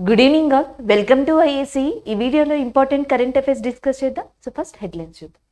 Good evening all, welcome to IAC. ఈ వీడియోలో important current affairs discuss చేద్దాం. So first headlines చూద్దాం.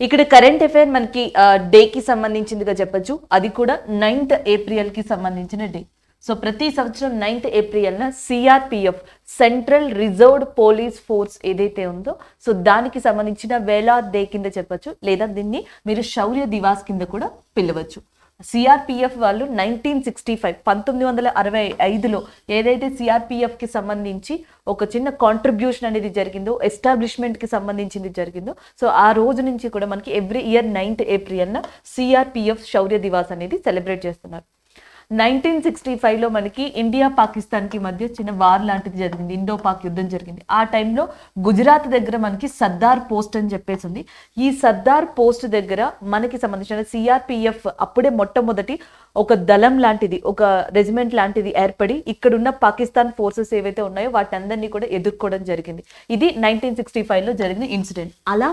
ఇక్కడ కరెంట్ అఫైర్ మనకి డేకి సంబంధించిందిగా చెప్పొచ్చు. అది కూడా 9th ఏప్రిల్కి సంబంధించిన డే. సో ప్రతి సంవత్సరం 9th ఏప్రిల్న CRPF central reserved police force ఏదైతే ఉందో సో దానికి సంబంధించిన వేలార్ డే కింద చెప్పొచ్చు, లేదా దీన్ని మీరు శౌర్య దివాస్ కింద కూడా పిలవచ్చు. సిఆర్పిఎఫ్ వాళ్ళు 1965 1965లో ఏదైతే సిఆర్పిఎఫ్కి సంబంధించి ఒక చిన్న కాంట్రిబ్యూషన్ అనేది జరిగిందో, ఎస్టాబ్లిష్మెంట్కి సంబంధించింది జరిగిందో, సో ఆ రోజు నుంచి కూడా మనకి ఎవ్రీ ఇయర్ 9th ఏప్రిల్న సిఆర్పిఎఫ్ శౌర్య దివాస్ అనేది సెలబ్రేట్ చేస్తున్నారు. 1965లో మనకి ఇండియా పాకిస్తాన్కి మధ్య చిన్న వార్ లాంటిది జరిగింది, ఇండో పాక్ యుద్ధం జరిగింది. ఆ టైంలో గుజరాత్ దగ్గర మనకి సర్దార్ పోస్ట్ అని చెప్పేసి ఉంది. ఈ సర్దార్ పోస్ట్ దగ్గర మనకి సంబంధించిన సిఆర్పిఎఫ్ అప్పుడే మొట్టమొదటి ఒక దళం లాంటిది, ఒక రెజిమెంట్ లాంటిది ఏర్పడి ఇక్కడున్న పాకిస్తాన్ ఫోర్సెస్ ఏవైతే ఉన్నాయో వాటందరినీ కూడా ఎదుర్కోవడం జరిగింది. ఇది 1965లో జరిగిన ఇన్సిడెంట్. అలా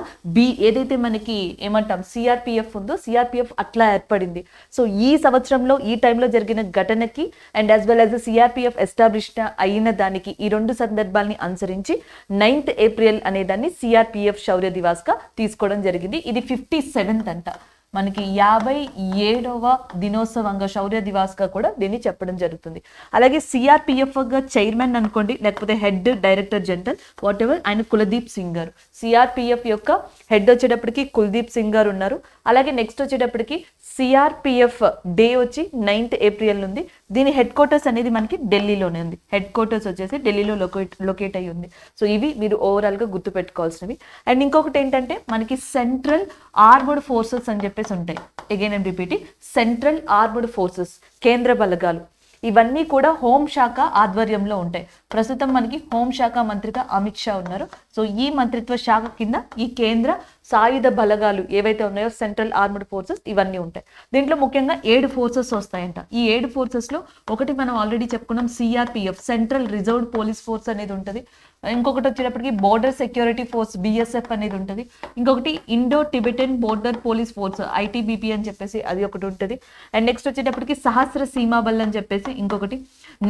ఏదైతే మనకి ఏమంటాం సిఆర్పిఎఫ్ ఉందో సిఆర్పిఎఫ్ అట్లా ఏర్పడింది. సో ఈ సంవత్సరంలో ఈ టైంలో జరిగిన ఘటనకి and as well as CRPF establish అయిన దానికి ఈ రెండు సందర్భాల్ని అనుసరించి 9th ఏప్రిల్ అనే దాన్ని సిఆర్పిఎఫ్ శౌర్య దివాస్ గా తీసుకోవడం జరిగింది. ఇది 57th అంట, మనకి 57వ దినోత్సవంగా శౌర్య దివాస్ గా కూడా దీన్ని చెప్పడం జరుగుతుంది. అలాగే సిఆర్పిఎఫ్ గా చైర్మన్ అనుకోండి, లేకపోతే head director general what ever, ఆయన కులదీప్ సింగ్ గారు. సిఆర్పిఎఫ్ యొక్క హెడ్ వచ్చేటప్పటికి కుల్దీప్ సింగ్ గారు ఉన్నారు. అలాగే నెక్స్ట్ వచ్చేటప్పటికి సిఆర్పిఎఫ్ డే వచ్చి 9th ఏప్రిల్ ఉంది. దీని హెడ్ క్వార్టర్స్ అనేది మనకి ఢిల్లీలోనే ఉంది. హెడ్ క్వార్టర్స్ వచ్చేసి ఢిల్లీలో లొకేట్ అయ్యి ఉంది. సో ఇవి మీరు ఓవరాల్ గా గుర్తు పెట్టుకోవాల్సినవి. అండ్ ఇంకొకటి ఏంటంటే మనకి సెంట్రల్ ఆర్మర్డ్ ఫోర్సెస్ అని చెప్పేసి ఉంటాయి. Again I'm repeating, central armoured forces, కేంద్ర బలగాలు. ఇవన్నీ కూడా హోంశాఖ ఆధ్వర్యంలో ఉంటాయి. ప్రస్తుతం మనకి హోంశాఖ మంత్రిగా అమిత్ షా ఉన్నారు. సో ఈ మంత్రిత్వ శాఖ కింద ఈ కేంద్ర సాయుధ బలగాలు ఏవైతే ఉన్నాయో సెంట్రల్ ఆర్మర్డ్ ఫోర్సెస్ ఇవన్నీ ఉంటాయి. దీంట్లో ముఖ్యంగా 7 ఫోర్సెస్ వస్తాయంట. ఈ 7 ఫోర్సెస్లో ఒకటి మనం ఆల్రెడీ చెప్పుకున్నాం, CRPF central reserved police force అనేది ఉంటుంది. ఇంకొకటి వచ్చేటప్పటికి బోర్డర్ సెక్యూరిటీ ఫోర్స్ బిఎస్ఎఫ్ అనేది ఉంటుంది. ఇంకొకటి Indo Tibetan border police force ITBP అని చెప్పేసి అది ఒకటి ఉంటుంది. అండ్ నెక్స్ట్ వచ్చేటప్పటికి సహస్ర సీమా బల్ అని చెప్పేసి ఇంకొకటి,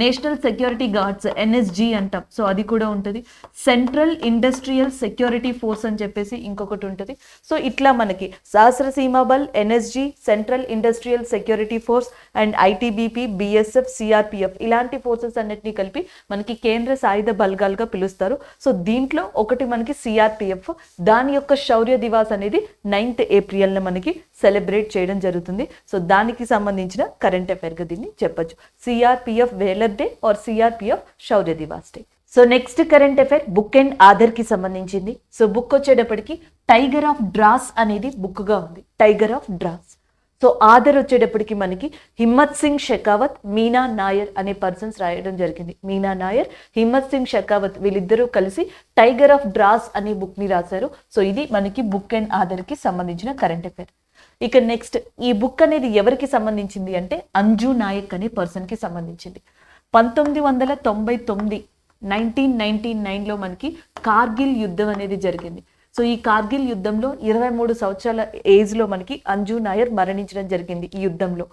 నేషనల్ సెక్యూరిటీ గార్డ్స్ ఎన్ఎస్జి అంటాం, సో అది కూడా ఉంటుంది. సెంట్రల్ ఇండస్ట్రియల్ సెక్యూరిటీ ఫోర్స్ అని చెప్పేసి ఇంకొకటి ఉంటుంది. సో ఇట్లా మనకి సహస్ర సీమా బల్, NSG, central industrial security force and ITBP, BSF, CRPF ఇలాంటి ఫోర్సెస్ అన్నిటినీ కలిపి మనకి కేంద్ర సాయుధ బలగాలుగా పిలుస్తారు. సో దీంట్లో ఒకటి మనకి సిఆర్పిఎఫ్, దాని యొక్క శౌర్య దివాస్ అనేది 9th ఏప్రిల్ మనకి సెలబ్రేట్ చేయడం జరుగుతుంది. సో దానికి సంబంధించిన కరెంట్ అఫైర్ గా దీన్ని చెప్పొచ్చు, CRPF valour day or CRPF Shaurya Diwas day. So next current affair book and author కి సంబంధించింది. సో బుక్ వచ్చేటప్పటికి టైగర్ ఆఫ్ డ్రాస్ అనేది బుక్ గా ఉంది, tiger of Dras. So author వచ్చేటప్పటికి మనకి హిమ్మత్ సింగ్ షెకావత్, మీనా నాయర్ అనే పర్సన్స్ రాయడం జరిగింది. మీనా నాయర్, హిమ్మత్ సింగ్ షెకావత్ వీళ్ళిద్దరూ కలిసి టైగర్ ఆఫ్ డ్రాస్ అనే బుక్ ని రాశారు. సో ఇది మనకి బుక్ అండ్ ఆధర్ కి సంబంధించిన కరెంట్ అఫైర్. ఇక నెక్స్ట్ ఈ బుక్ అనేది ఎవరికి సంబంధించింది అంటే అంజు నాయక్ అనే పర్సన్ కి సంబంధించింది. 1999 1999లో మనకి కార్గిల్ యుద్ధం అనేది జరిగింది. సో ఈ కార్గిల్ యుద్ధంలో 23 సంవత్సరాల ఏజ్లో మనకి అంజు నాయర్ మరణించడం జరిగింది ఈ యుద్ధంలో.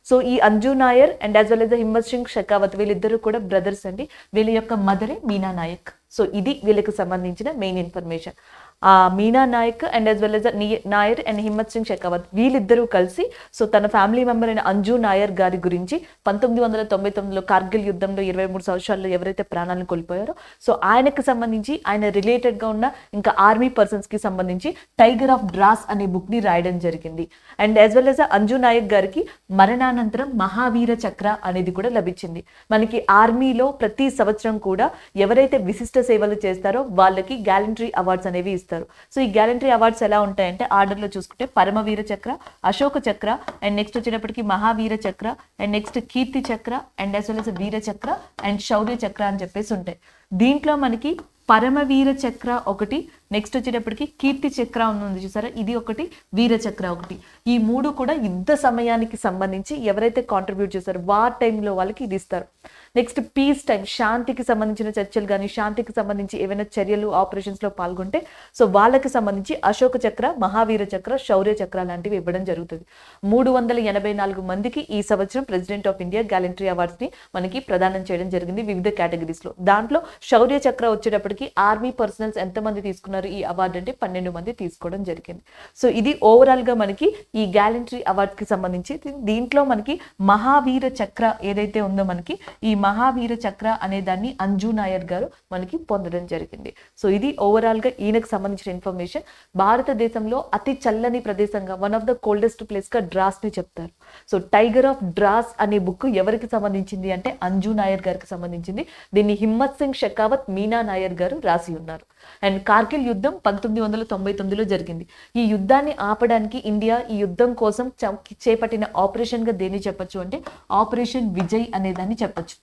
సో ఈ Anju Nair and as well as Himmat Singh Shekhawat వీళ్ళిద్దరూ కూడా బ్రదర్స్ అండి. వీళ్ళ యొక్క మదరే మీనా నాయక్. సో ఇది వీళ్ళకి సంబంధించిన main information. Meena Nayak and as well as Nair and Himmat Singh Shekhawat వీళ్ళిద్దరూ కలిసి సో తన ఫ్యామిలీ మెంబర్ అయిన అంజు నాయర్ గారి గురించి 1999లో కార్గిల్ యుద్ధంలో 23 సంవత్సరాల్లో ఎవరైతే ప్రాణాలను కోల్పోయారో సో ఆయనకు సంబంధించి ఆయన రిలేటెడ్ గా ఉన్న ఇంకా ఆర్మీ పర్సన్స్ కి సంబంధించి టైగర్ ఆఫ్ డ్రాస్ అనే బుక్ ని రాయడం జరిగింది. And as well as Anju Nayak గారికి మరణానంతరం మహావీర చక్ర అనేది కూడా లభించింది. మనకి ఆర్మీలో ప్రతి సంవత్సరం కూడా ఎవరైతే విశిష్ట సేవలు చేస్తారో వాళ్ళకి గ్యాలంటరీ అవార్డ్స్ అనేవి ఇస్తారు. సో ఈ గ్యాలంటరీ అవార్డ్స్ ఎలా ఉంటాయంటే ఆర్డర్ లో చూసుకుంటే పరమవీర చక్ర, అశోక చక్ర అండ్ నెక్స్ట్ వచ్చేటప్పటికి మహావీర చక్ర అండ్ నెక్స్ట్ కీర్తి చక్ర అండ్ యాజ్ వెల్ as వీర చక్ర అండ్ శౌర్య చక్ర అని చెప్పేసి ఉంటాయి. దీంట్లో మనకి పరమవీర చక్ర ఒకటి, నెక్స్ట్ వచ్చేటప్పటికి కీర్తి చక్ర ఉంది చూసారా, ఇది ఒకటి, వీర చక్ర ఒకటి. ఈ మూడు కూడా యుద్ధ సమయానికి సంబంధించి ఎవరైతే కాంట్రిబ్యూట్ చేస్తారో వార్ టైంలో వాళ్ళకి ఇది ఇస్తారు. నెక్స్ట్ పీస్ టైం, శాంతికి సంబంధించిన చర్చలు కానీ శాంతికి సంబంధించి ఏవైనా చర్యలు ఆపరేషన్స్ లో పాల్గొంటే సో వాళ్ళకి సంబంధించి అశోక చక్ర, మహావీర చక్ర, శౌర్య చక్ర లాంటివి ఇవ్వడం జరుగుతుంది. 384 మందికి ఈ సంవత్సరం president of India gallantry awards ని మనకి ప్రదానం చేయడం జరిగింది వివిధ కేటగిరీస్ లో. దాంట్లో శౌర్య చక్ర వచ్చేటప్పటికి ఆర్మీ పర్సనల్స్ ఎంతమంది తీసుకున్నారు ఈ అవార్డు అంటే 12 మంది తీసుకోవడం జరిగింది. సో ఇది ఓవరాల్ గా మనకి ఈ గ్యాలంటరీ అవార్డ్స్ కి సంబంధించి. దీంట్లో మనకి మహావీర చక్ర ఏదైతే ఉందో మనకి ఈ మహావీర చక్ర అనే దాన్ని అంజు నాయర్ గారు మనకి పొందడం జరిగింది. సో ఇది ఓవరాల్ గా ఈయనకు సంబంధించిన ఇన్ఫర్మేషన్. భారతదేశంలో అతి చల్లని ప్రదేశంగా one of the coldest place గా డ్రాస్ ని చెప్తారు. సో టైగర్ ఆఫ్ డ్రాస్ అనే బుక్ ఎవరికి సంబంధించింది అంటే అంజు నాయర్ గారికి సంబంధించింది. దీన్ని హిమ్మత్ సింగ్ షెకావత్, మీనా నాయర్ గారు రాసి ఉన్నారు. అండ్ కార్గిల్ యుద్ధం 1999లో జరిగింది. ఈ యుద్ధాన్ని ఆపడానికి ఇండియా ఈ యుద్ధం కోసం చేపట్టిన ఆపరేషన్ గా దేన్ని చెప్పొచ్చు అంటే ఆపరేషన్ విజయ్ అనే దాన్ని చెప్పొచ్చు.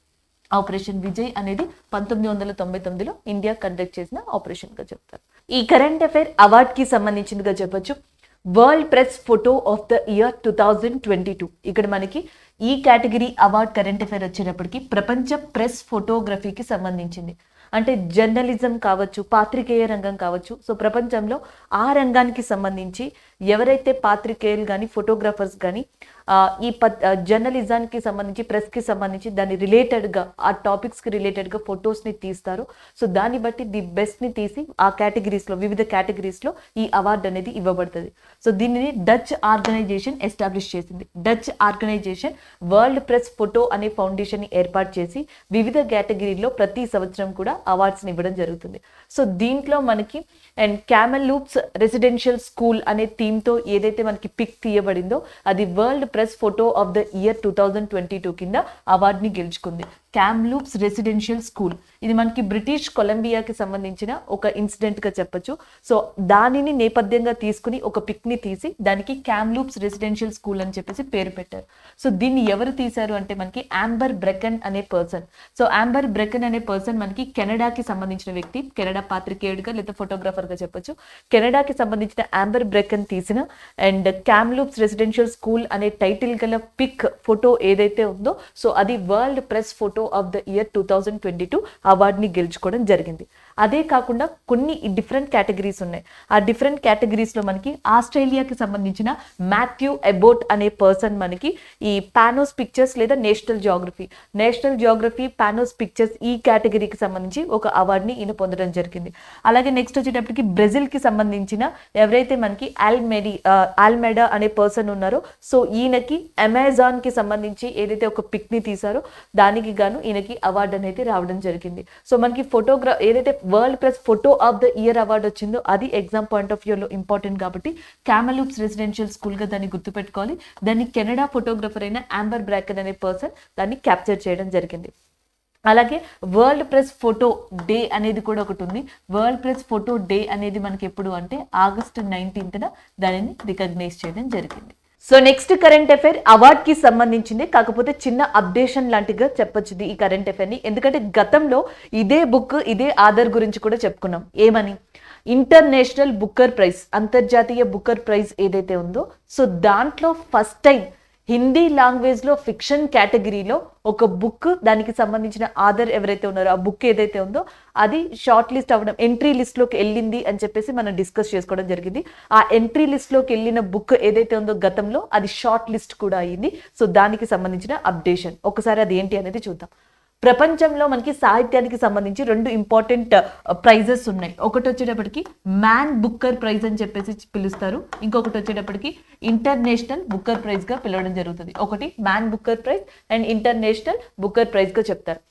ఆపరేషన్ విజయ్ అనేది 1999లో ఇండియా కండక్ట్ చేసిన ఆపరేషన్ గా చెప్తారు. ఈ కరెంట్ అఫైర్ అవార్డ్ కి సంబంధించిందిగా చెప్పొచ్చు. World press photo of the year 2022. ఇక్కడ మనకి ఈ కేటగిరీ అవార్డ్ కరెంట్ అఫైర్ వచ్చేటప్పటికి ప్రపంచ ప్రెస్ ఫోటోగ్రఫీకి సంబంధించింది. అంటే జర్నలిజం కావచ్చు, పాత్రికేయ రంగం కావచ్చు. సో ప్రపంచంలో ఆ రంగానికి సంబంధించి ఎవరైతే పాత్రికేయులు కానీ ఫోటోగ్రాఫర్స్ కానీ ఈ జర్నలిజానికి సంబంధించి ప్రెస్కి సంబంధించి దాని రిలేటెడ్గా ఆ టాపిక్స్కి రిలేటెడ్గా ఫొటోస్ని తీస్తారు. సో దాన్ని బట్టి ది బెస్ట్ని తీసి ఆ కేటగిరీస్లో వివిధ కేటగిరీస్లో ఈ అవార్డు అనేది ఇవ్వబడుతుంది. సో దీనిని డచ్ ఆర్గనైజేషన్ ఎస్టాబ్లిష్ చేసింది. Dutch organization world press photo అనే ఫౌండేషన్ని ఏర్పాటు చేసి వివిధ కేటగిరీలో ప్రతి సంవత్సరం కూడా అవార్డ్స్ని ఇవ్వడం జరుగుతుంది. సో దీంట్లో మనకి and camel loops residential school అనే థీమ్తో ఏదైతే మనకి పిక్ తీయబడిందో అది world press photo of the year 2022 కింద అవార్డుని గెలుచుకుంది. క్యామ్లూప్స్ రెసిడెన్షియల్ స్కూల్ ఇది మనకి బ్రిటిష్ కొలంబియాకి సంబంధించిన ఒక ఇన్సిడెంట్ గా చెప్పొచ్చు. సో దానిని నేపథ్యంగా తీసుకుని ఒక పిక్ ని తీసి దానికి క్యామ్లూప్స్ రెసిడెన్షియల్ స్కూల్ అని చెప్పేసి పేరు పెట్టారు. సో దీన్ని ఎవరు తీశారు అంటే మనకి ఆంబర్ బ్రెకన్ అనే పర్సన్. సో ఆంబర్ బ్రెకన్ అనే పర్సన్ మనకి కెనడాకి సంబంధించిన వ్యక్తి, కెనడా పాత్రికేయుడిగా లేదా ఫోటోగ్రాఫర్ గా చెప్పొచ్చు. కెనడాకి సంబంధించిన ఆంబర్ బ్రెకన్ తీసిన అండ్ క్యామ్లూప్స్ రెసిడెన్షియల్ స్కూల్ అనే టైటిల్ గల పిక్ ఫోటో ఏదైతే ఉందో సో అది world press photo of the year 2022 అవార్డుని గెలుచుకోవడం జరిగింది. అదే కాకుండా కొన్ని డిఫరెంట్ కేటగిరీస్ ఉన్నాయి. ఆ డిఫరెంట్ కేటగిరీస్ లో మనకి ఆస్ట్రేలియాకి సంబంధించిన మాథ్యూ ఎబోట్ అనే పర్సన్ మనకి ఈ పానోస్ పిక్చర్స్ లేదా నేషనల్ జియోగ్రఫీ పానోస్ పిక్చర్స్ ఈ కేటగిరీకి సంబంధించి ఒక అవార్డుని ఈయన పొందడం జరిగింది. అలాగే నెక్స్ట్ వచ్చేటప్పటికి బ్రెజిల్ కి సంబంధించిన ఎవరైతే మనకి ఆల్మెడా అనే పర్సన్ ఉన్నారో సో ఈయనకి అమెజాన్ కి సంబంధించి ఏదైతే ఒక పిక్ ని తీసారో దానికి గాను ఈయనకి అవార్డు అనేది రావడం జరిగింది. సో మనకి ఏదైతే world press photo of the year award వచ్చిందో అది ఎగ్జామ్ పాయింట్ ఆఫ్ వ్యూ లో ఇంపార్టెంట్ కాబట్టి క్యామెలూప్స్ రెసిడెన్షియల్ స్కూల్ గా దాన్ని గుర్తుపెట్టుకోవాలి. దాన్ని కెనడా ఫోటోగ్రఫర్ అయిన ఆంబర్ బ్రాకెన్ అనే పర్సన్ దాన్ని క్యాప్చర్ చేయడం జరిగింది. అలాగే వరల్డ్ ప్రెస్ ఫోటో డే అనేది కూడా ఒకటి ఉంది. వరల్డ్ ప్రెస్ ఫోటో డే అనేది మనకి ఎప్పుడు అంటే ఆగస్టు 19న దానిని రికగ్నైజ్ చేయడం జరిగింది. So next current affair award కి సంబంధించింది, కాకపోతే చిన్న అప్డేషన్ లాంటిగా చెప్పొచ్చు ఈ కరెంట్ అఫైర్ ని. ఎందుకంటే గతంలో ఇదే బుక్ ఇదే ఆధార్ గురించి కూడా చెప్పుకున్నాం. ఏమని ఇంటర్నేషనల్ బుకర్ ప్రైజ్, అంతర్జాతీయ బుకర్ ప్రైజ్ ఏదైతే ఉందో సో దాంట్లో ఫస్ట్ టైం హిందీ లాంగ్వేజ్ లో ఫిక్షన్ కేటగిరీలో ఒక బుక్ దానికి సంబంధించిన ఆధార్ ఎవరైతే ఉన్నారో ఆ బుక్ ఏదైతే ఉందో అది షార్ట్ లిస్ట్ అవ్వడం, ఎంట్రీ లిస్ట్ లోకి వెళ్ళింది అని చెప్పేసి మనం డిస్కస్ చేసుకోవడం జరిగింది. ఆ ఎంట్రీ లిస్ట్ లోకి వెళ్ళిన బుక్ ఏదైతే ఉందో గతంలో అది షార్ట్ లిస్ట్ కూడా అయ్యింది. సో దానికి సంబంధించిన అప్డేషన్ ఒకసారి అది ఏంటి అనేది చూద్దాం. ప్రపంచంలో మనకి సాహిత్యానికి సంబంధించి 2 ఇంపార్టెంట్ ప్రైజెస్ ఉన్నాయి. ఒకటి వచ్చేటప్పటికి మ్యాన్ బుక్కర్ ప్రైజ్ అని చెప్పేసి పిలుస్తారు, ఇంకొకటి వచ్చేటప్పటికి ఇంటర్నేషనల్ బుక్కర్ ప్రైజ్ గా పిలవడం జరుగుతుంది. ఒకటి man Booker prize and international Booker prize గా చెప్తారు.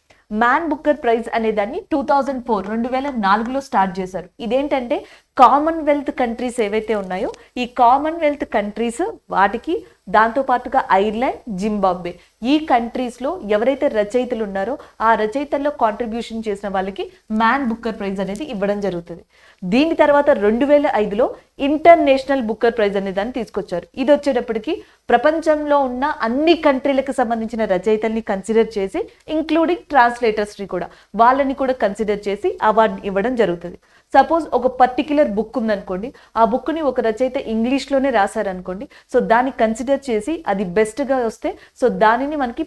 మ్యాన్ బుక్కర్ ప్రైజ్ అనే దాన్ని 2004లో స్టార్ట్ చేశారు. ఇదేంటంటే కామన్వెల్త్ కంట్రీస్ ఏవైతే ఉన్నాయో ఈ కామన్వెల్త్ కంట్రీస్ వాటికి దాంతో పాటుగా ఐర్లాండ్, జింబాబ్వే ఈ కంట్రీస్లో ఎవరైతే రచయితలు ఉన్నారో ఆ రచయితల్లో కాంట్రిబ్యూషన్ చేసిన వాళ్ళకి మ్యాన్ బుక్కర్ ప్రైజ్ అనేది ఇవ్వడం జరుగుతుంది. దీని తర్వాత 2005లో ఇంటర్నేషనల్ బుక్కర్ ప్రైజ్ అనే దాన్ని తీసుకొచ్చారు. ఇది వచ్చేటప్పటికి ప్రపంచంలో ఉన్న అన్ని కంట్రీలకు సంబంధించిన రచయితల్ని కన్సిడర్ చేసి ఇంక్లూడింగ్ ట్రాన్స్లేటర్స్ని కూడా వాళ్ళని కూడా కన్సిడర్ చేసి అవార్డు ఇవ్వడం జరుగుతుంది. సపోజ్ ఒక పర్టిక్యులర్ బుక్ ఉందనుకోండి, ఆ బుక్ని ఒక రచయిత ఇంగ్లీష్లోనే రాశారనుకోండి, సో దాన్ని కన్సిడర్ చేసి అది బెస్ట్గా వస్తే సో దానిని మనకి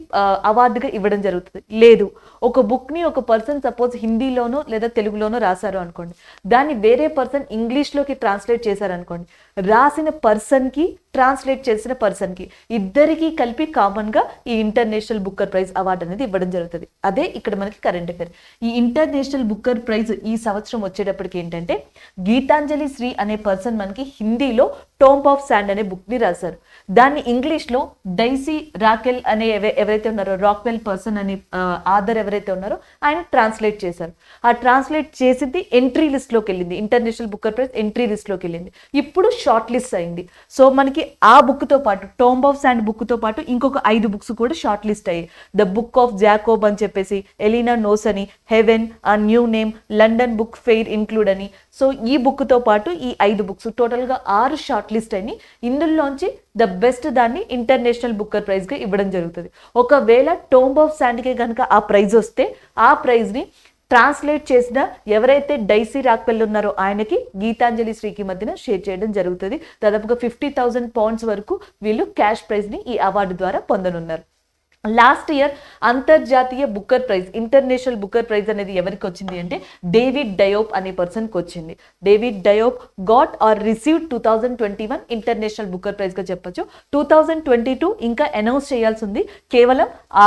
అవార్డుగా ఇవ్వడం జరుగుతుంది. లేదు ఒక బుక్ని ఒక పర్సన్ సపోజ్ హిందీలోనో లేదా తెలుగులోనో రాశారు అనుకోండి, దాన్ని వేరే పర్సన్ ఇంగ్లీష్లోకి ట్రాన్స్లేట్ చేశారనుకోండి, రాసిన పర్సన్కి ట్రాన్స్లేట్ చేసిన పర్సన్కి ఇద్దరికీ కలిపి కామన్గా ఈ ఇంటర్నేషనల్ బుక్కర్ ప్రైజ్ అవార్డు అనేది ఇవ్వడం జరుగుతుంది. అదే ఇక్కడ మనకి కరెంట్ అఫైర్. ఈ ఇంటర్నేషనల్ బుక్కర్ ప్రైజ్ ఈ సంవత్సరం వచ్చేటప్పటికి ఏంటంటే గీతాంజలి శ్రీ అనే పర్సన్ మనకి హిందీలో టోంబ్ ఆఫ్ శాండ్ అనే బుక్ని రాశారు. దాన్ని ఇంగ్లీష్లో డైసీ రాకెల్ అనే ఎవరైతే ఉన్నారో రాక్వెల్ పర్సన్ అనే ఆథర్ ఎవరైతే ఉన్నారో ఆయన ట్రాన్స్లేట్ చేశారు. ఆ ట్రాన్స్లేట్ చేసింది ఎంట్రీ లిస్ట్లోకి వెళ్ళింది, ఇంటర్నేషనల్ బుక్కర్ ప్రైజ్ ఎంట్రీ లిస్ట్లోకి వెళ్ళింది. ఇప్పుడు షార్ట్ లిస్ట్ అయింది. సో మనకి ఆ బుక్తో పాటు టోంబ్ ఆఫ్ శాండ్ బుక్తో పాటు ఇంకొక 5 బుక్స్ కూడా షార్ట్ లిస్ట్ అయ్యాయి. ద బుక్ ఆఫ్ జాకోబ్ అని చెప్పేసి, ఎలీనా నోస్ అని, హెవెన్, ఆ new name, London book fair include అని. సో ఈ బుక్తో పాటు ఈ 5 బుక్స్ టోటల్గా 6 షార్ట్ లిస్ట్ అయినాయి. ఇందులోంచి ద బెస్ట్ దాన్ని ఇంటర్నేషనల్ బుక్కర్ ప్రైజ్గా ఇవ్వడం జరుగుతుంది. ఒకవేళ టోంబ్ ఆఫ్ శాండ్కి కనుక ఆ ప్రైజ్ వస్తే ఆ ప్రైజ్ని ట్రాన్స్లేట్ చేసిన ఎవరైతే డైసీ రాక్వెల్ ఉన్నారో ఆయనకి గీతాంజలి శ్రీకి మధ్యన షేర్ చేయడం జరుగుతుంది. దాదాపుగా 50,000 పౌండ్స్ వరకు వీళ్ళు క్యాష్ ప్రైజ్ని ఈ అవార్డు ద్వారా పొందనున్నారు. లాస్ట్ ఇయర్ అంతర్జాతీయ Booker prize, international Booker prize అనేది ఎవరికి వచ్చింది అంటే డేవిడ్ డయోప్ అనే పర్సన్కి వచ్చింది. David Diop got or received 2021 international Booker ప్రైజ్గా చెప్పొచ్చు. 2022 ఇంకా అనౌన్స్ చేయాల్సి ఉంది. కేవలం ఆ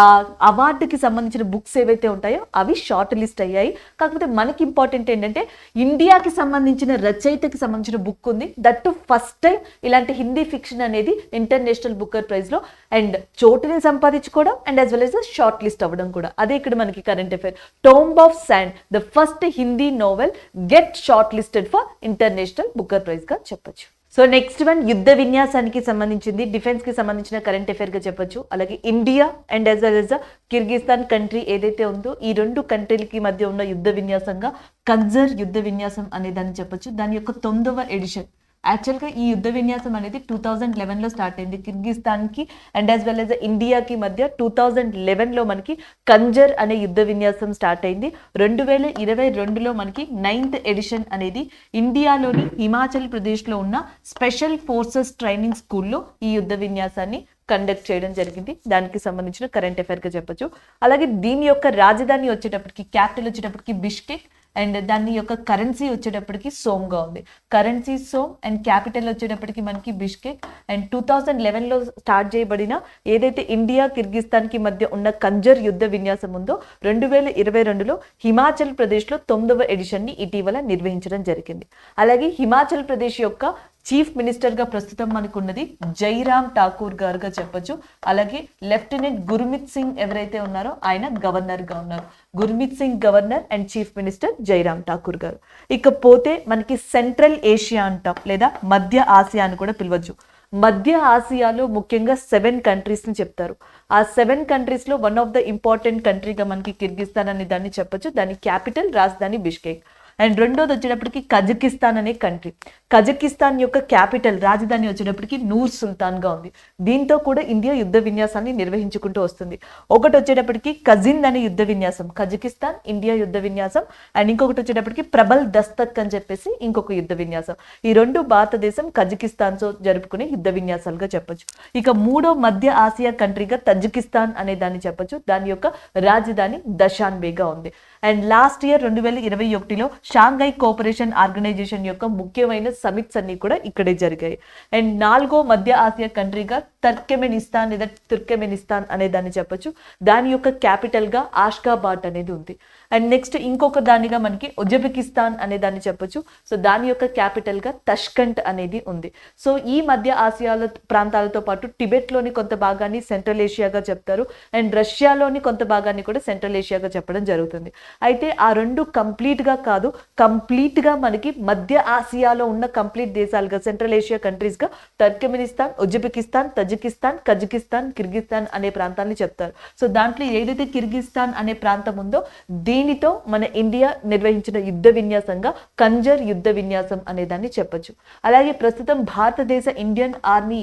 అవార్డుకి సంబంధించిన బుక్స్ ఏవైతే ఉంటాయో అవి షార్ట్ లిస్ట్ అయ్యాయి. కాకపోతే మనకి ఇంపార్టెంట్ ఏంటంటే ఇండియాకి సంబంధించిన రచయితకి సంబంధించిన బుక్ ఉంది. దట్టు ఫస్ట్ టైం ఇలాంటి హిందీ ఫిక్షన్ అనేది ఇంటర్నేషనల్ బుక్కర్ ప్రైజ్లో అండ్ చోటుని సంపాదించుకోవడం and as well as short list అవ్వడం కూడా. అదే ఇక్కడ మనకి current affair. Tomb of sand the first Hindi novel get short listed for international Booker prize గా చెప్పొచ్చు. సో నెక్స్ట్ వన్ యుద్ధ విన్యాసానికి సంబంధించింది, డిఫెన్స్ కి సంబంధించిన కరెంట్ అఫైర్ గా చెప్పొచ్చు. అలాగే India and as well as Kyrgyzstan country ఏదైతే ఉందో ఈ 2 కంట్రీలకి మధ్య ఉన్న యుద్ధ విన్యాసంగా కంజర్ యుద్ధ విన్యాసం అనే దాన్ని చెప్పొచ్చు. దాని యొక్క 9వ ఎడిషన్. యాక్చువల్గా ఈ యుద్ధ విన్యాసం అనేది 2011లో స్టార్ట్ అయింది. కిర్గిస్తాన్కి అండ్ యాజ్ వెల్ యాజ్ ఇండియాకి మధ్య 2011లో మనకి కంజర్ అనే యుద్ధ విన్యాసం స్టార్ట్ అయింది. 2022లో మనకి 9th ఎడిషన్ అనేది ఇండియాలోని హిమాచల్ ప్రదేశ్లో ఉన్న స్పెషల్ ఫోర్సెస్ ట్రైనింగ్ స్కూల్లో ఈ యుద్ధ విన్యాసాన్ని కండక్ట్ చేయడం జరిగింది. దానికి సంబంధించిన కరెంట్ అఫైర్గా చెప్పొచ్చు. అలాగే దీని యొక్క రాజధాని వచ్చేటప్పటికి, క్యాపిటల్ వచ్చేటప్పటికి బిష్కెక్ అండ్ దాని యొక్క కరెన్సీ వచ్చేటప్పటికి సోమ్గా ఉంది. కరెన్సీ సోమ్ అండ్ క్యాపిటల్ వచ్చేటప్పటికి మనకి బిష్కెక్. అండ్ 2011లో స్టార్ట్ చేయబడిన ఏదైతే ఇండియా కిర్గిస్తాన్కి మధ్య ఉన్న కంజర్ యుద్ధ విన్యాసం ఉందో 2022లో హిమాచల్ ప్రదేశ్లో 9వ ఎడిషన్ని ఇటీవల నిర్వహించడం జరిగింది. అలాగే హిమాచల్ ప్రదేశ్ యొక్క చీఫ్ మినిస్టర్గా ప్రస్తుతం మనకు ఉన్నది జైరామ్ ఠాకూర్ గారుగా చెప్పొచ్చు. అలాగే లెఫ్టినెంట్ గుర్మిత్ సింగ్ ఎవరైతే ఉన్నారో ఆయన గవర్నర్గా ఉన్నారు. Gurmeet Singh governor and chief minister Jairam Thakur గారు. ఇకపోతే మనకి సెంట్రల్ ఏషియా అంటాం లేదా మధ్య ఆసియా అని కూడా పిలవచ్చు. మధ్య ఆసియాలో ముఖ్యంగా 7 కంట్రీస్ని చెప్తారు. ఆ 7 కంట్రీస్లో వన్ ఆఫ్ ద ఇంపార్టెంట్ కంట్రీగా మనకి కిర్గిస్తాన్ అనే దాన్ని చెప్పొచ్చు. దాని క్యాపిటల్ రాజధాని బిష్కెక్. అండ్ రెండోది వచ్చేటప్పటికి కజకిస్తాన్ అనే కంట్రీ. కజకిస్తాన్ యొక్క క్యాపిటల్ రాజధాని వచ్చేటప్పటికి నూర్ సుల్తాన్గా ఉంది. దీంతో కూడా ఇండియా యుద్ధ విన్యాసాన్ని నిర్వహించుకుంటూ వస్తుంది. ఒకటి వచ్చేటప్పటికి కజిన్ అనే యుద్ధ విన్యాసం, కజకిస్తాన్ ఇండియా యుద్ధ విన్యాసం. అండ్ ఇంకొకటి వచ్చేటప్పటికి ప్రబల్ దస్తక్ అని చెప్పేసి ఇంకొక యుద్ధ విన్యాసం. ఈ 2 భారతదేశం కజకిస్తాన్తో జరుపుకునే యుద్ధ విన్యాసాలుగా చెప్పొచ్చు. ఇక 3వ మధ్య ఆసియా కంట్రీగా తజికిస్తాన్ అనే దాన్ని చెప్పొచ్చు. దాని యొక్క రాజధాని దశాన్బేగా ఉంది. అండ్ లాస్ట్ ఇయర్ 2021లో షాంఘై కోఆపరేషన్ ఆర్గనైజేషన్ యొక్క ముఖ్యమైన సమిట్స్ అన్ని కూడా ఇక్కడే జరిగాయి. అండ్ 4వ మధ్య ఆసియా కంట్రీగా టర్కెమెనిస్తాన్ లేదా తుర్కెమెనిస్తాన్ అనే దాన్ని చెప్పొచ్చు. దాని యొక్క క్యాపిటల్ గా ఆష్గాబాద్ అనేది ఉంది. అండ్ నెక్స్ట్ ఇంకొక దానిగా మనకి ఉజ్బెకిస్తాన్ అనే దాన్ని చెప్పొచ్చు. సో దాని యొక్క క్యాపిటల్ గా తష్కంట్ అనేది ఉంది. సో ఈ మధ్య ఆసియాల ప్రాంతాలతో పాటు టిబెట్ లోని కొంత భాగాన్ని సెంట్రల్ ఏషియాగా చెప్తారు. అండ్ రష్యాలోని కొంత భాగాన్ని కూడా సెంట్రల్ ఏషియాగా చెప్పడం జరుగుతుంది. అయితే ఆ రెండు కంప్లీట్ గా కాదు, కంప్లీట్ గా మనకి మధ్య ఆసియాలో ఉన్న కంప్లీట్ దేశాలుగా సెంట్రల్ ఏషియా కంట్రీస్ గా టర్కెమెనిస్తాన్, ఉజ్బెకిస్తాన్, తజికిస్తాన్, కజకిస్తాన్, కిర్గిస్తాన్ అనే ప్రాంతాన్ని చెప్తారు. సో దాంట్లో ఏదైతే కిర్గిస్తాన్ అనే ప్రాంతం ఉందో దీనితో మన ఇండియా నిర్వహించిన యుద్ధ విన్యాసంగా కంజర్ యుద్ధ విన్యాసం అనే దాన్ని చెప్పొచ్చు. అలాగే ప్రస్తుతం భారతదేశ ఇండియన్ ఆర్మీ